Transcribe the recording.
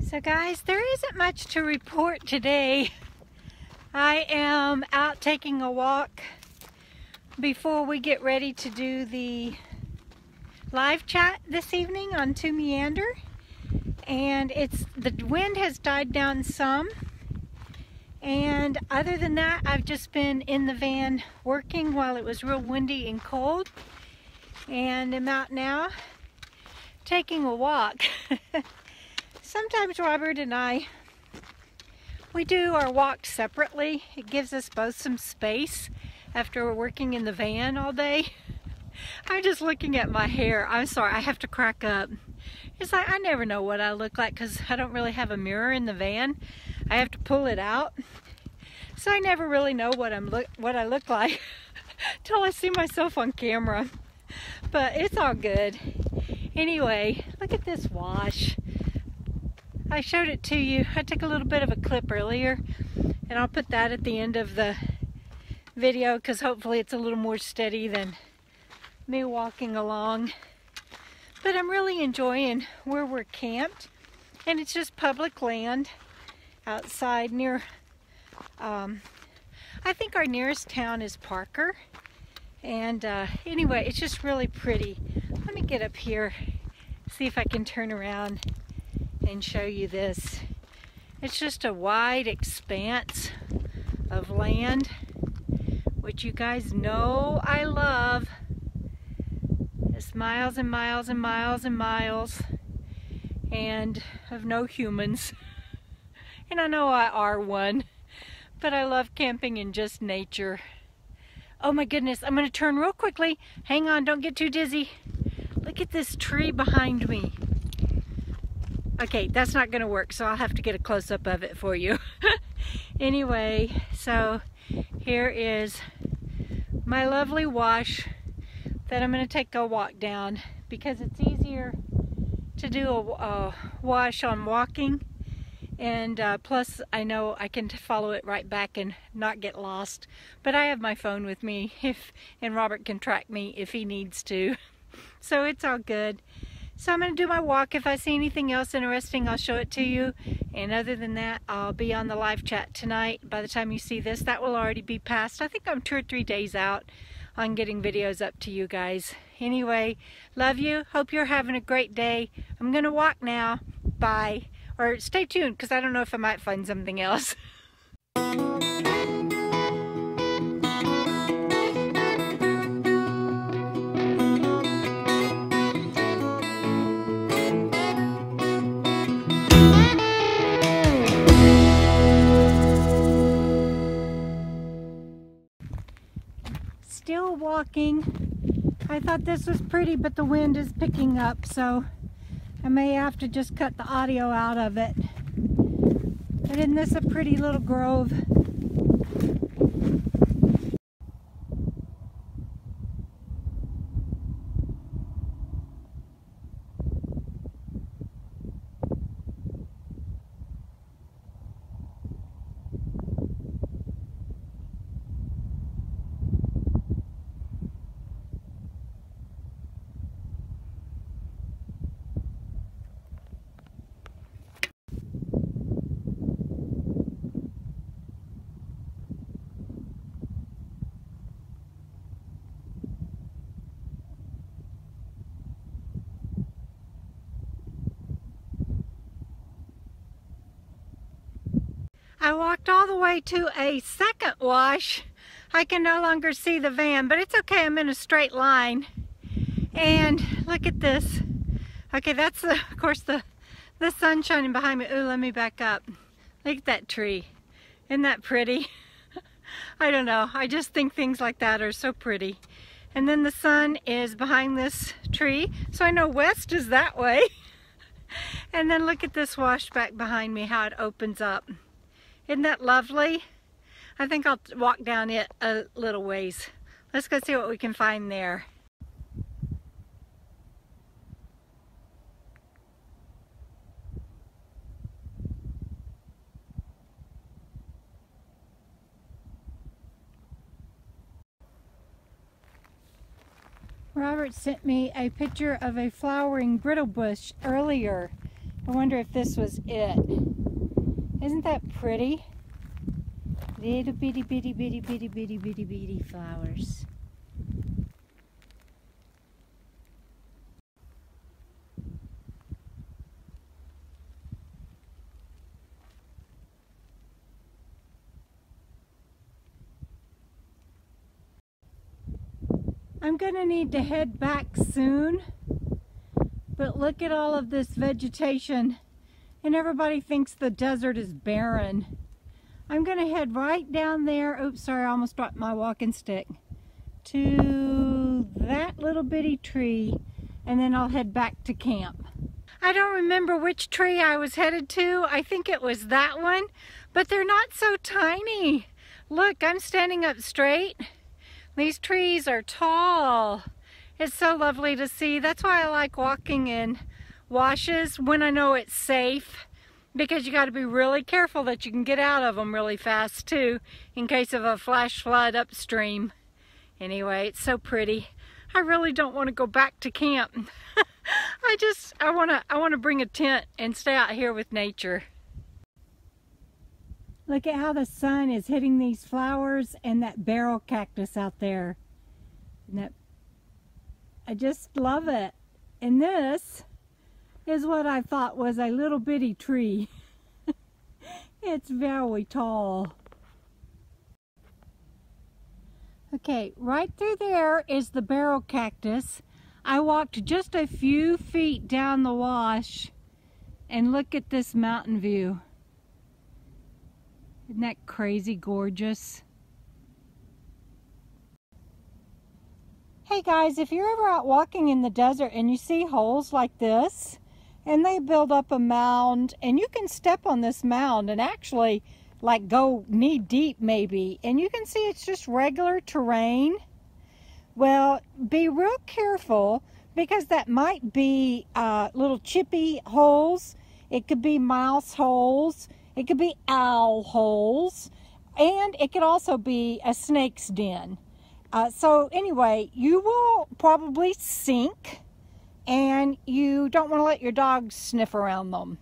So guys, there isn't much to report today. I am out taking a walk before we get ready to do the live chat this evening on twomeander. And the wind has died down some. And other than that, I've just been in the van working while it was real windy and cold. And I'm out now taking a walk. Sometimes Robert and we do our walks separately. It gives us both some space after we're working in the van all day. I'm just looking at my hair. I'm sorry, I have to crack up. It's like I never know what I look like because I don't really have a mirror in the van. I have to pull it out. So I never really know what I look like till I see myself on camera. But it's all good. Anyway, look at this wash. I showed it to you. I took a little bit of a clip earlier, and I'll put that at the end of the video because hopefully it's a little more steady than me walking along. But I'm really enjoying where we're camped, and it's just public land outside near, I think our nearest town is Parker. And anyway, it's just really pretty. Let me get up here, see if I can turn around and show you this. It's just a wide expanse of land, which you guys know I love. It's miles and miles and miles and miles, and of no humans. And I know I are one, but I love camping in just nature. Oh my goodness, I'm gonna turn real quickly. Hang on, don't get too dizzy. Look at this tree behind me. Okay, that's not gonna work, so I'll have to get a close-up of it for you. Anyway, so here is my lovely wash that I'm gonna take a walk down because it's easier to do a wash on walking, and plus I know I can follow it right back and not get lost. But I have my phone with me and Robert can track me if he needs to. So it's all good. So I'm going to do my walk. If I see anything else interesting, I'll show it to you. And other than that, I'll be on the live chat tonight. By the time you see this, that will already be past. I think I'm 2 or 3 days out on getting videos up to you guys. Anyway, love you. Hope you're having a great day. I'm going to walk now. Bye. Or stay tuned because I don't know if I might find something else. Still walking. I thought this was pretty, but the wind is picking up, so I may have to just cut the audio out of it. But isn't this a pretty little grove? I walked all the way to a second wash. I can no longer see the van, but it's okay, I'm in a straight line. And look at this. Okay, that's of course the sun shining behind me. Ooh, let me back up. Look at that tree. Isn't that pretty? I don't know, I just think things like that are so pretty. And then the sun is behind this tree, so I know west is that way. And then look at this wash back behind me, how it opens up. Isn't that lovely? I think I'll walk down it a little ways. Let's go see what we can find there. Robert sent me a picture of a flowering brittle bush earlier, I wonder if this was it. Isn't that pretty? Little bitty bitty bitty bitty bitty bitty bitty flowers. I'm gonna need to head back soon, but look at all of this vegetation, and everybody thinks the desert is barren. I'm gonna head right down there, oops, sorry, I almost dropped my walking stick, to that little bitty tree, and then I'll head back to camp. I don't remember which tree I was headed to. I think it was that one, but they're not so tiny. Look, I'm standing up straight. These trees are tall. It's so lovely to see. That's why I like walking in washes when I know it's safe, because you got to be really careful that you can get out of them really fast too, in case of a flash flood upstream. Anyway, it's so pretty. I really don't want to go back to camp. I want to bring a tent and stay out here with nature. Look at how the sun is hitting these flowers and that barrel cactus out there. And I just love it. And this is what I thought was a little bitty tree. It's very tall. Okay, right through there is the barrel cactus. I walked just a few feet down the wash, and look at this mountain view. Isn't that crazy gorgeous? Hey guys, if you're ever out walking in the desert and you see holes like this, and they build up a mound, and you can step on this mound and actually like go knee deep maybe, and you can see it's just regular terrain. Well, be real careful, because that might be little chippy holes. It could be mouse holes. It could be owl holes, and it could also be a snake's den. So anyway, you will probably sink, and you don't want to let your dogs sniff around them.